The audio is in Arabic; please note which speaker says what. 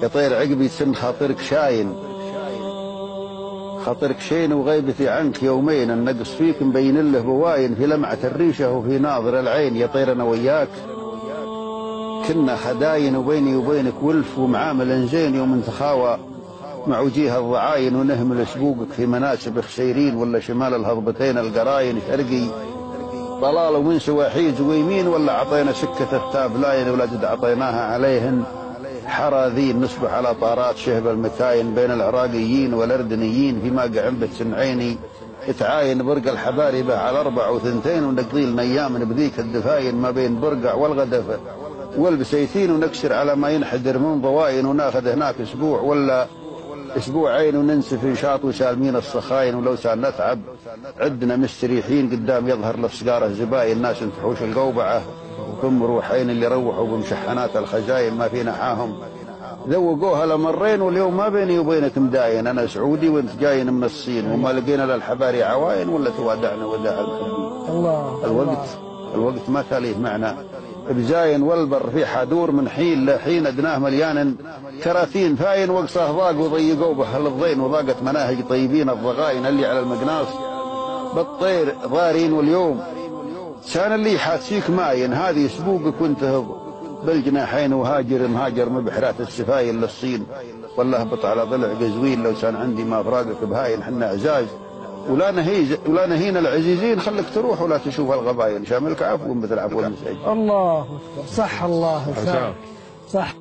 Speaker 1: يا طير عقبي تسن خاطرك شاين، خاطرك شين وغيبتي عنك يومين، النقص فيك مبين له بواين، في لمعة الريشة وفي ناظر العين. يا طير أنا وياك كنا خداين، وبيني وبينك ولف ومعامل زين، يوم نتخاوى مع وجيه الضعاين، ونهمل سبوقك في مناسب خسيرين، ولا شمال الهضبتين القراين شرقي طلال ومن سوى حيز ويمين، ولا عطينا سكة التابلاين ولد عطيناها عليهن حراذين، نصبح على طارات شهب المكاين، بين العراقيين والأردنيين في ماقع عنبة سنعيني، تعاين برق الحباربة على 4 و2، ونقضي لنا أيام بذيك الدفاين، ما بين برقع والغدفة والبسيتين، ونكسر على ما ينحدر من ضواين، وناخذ هناك أسبوع ولا أسبوعين، وننسف نشاط وسالمين الصخاين، ولو سال نتعب عدنا مستريحين، قدام يظهر لفسقاره زباين، الناس تحوش القوبعة وثم روحين، اللي روحوا بمشحنات الخزاين ما في نحاهم ذوقوها لمرين، واليوم ما بيني وبينك مداين، أنا سعودي وانت جاين من الصين، وما لقينا للحباري عواين، ولا توادعنا وداع المحبين. الوقت ما تليه معنا بزاين، والبر في حدور من حين لحين، أدناه مليان كراثين فاين، وقصه ضاق وضيقوا به الضين، وضاقت مناهج طيبين الضغاين، اللي على المقناص بالطير ضارين، واليوم كان اللي حاسيك ماين، هذه سبوقك وانت بالجناحين، وهاجر مهاجر مبحرات السفاين للصين، والله اهبط على ضلع قزوين، لو كان عندي ما فراقك بهاين، حنا عزاز ولا نهينا العزيزين، خلك تروح ولا تشوف الغباين، شاملك عفو مثل عفو المساجين.
Speaker 2: الله صح، الله صح.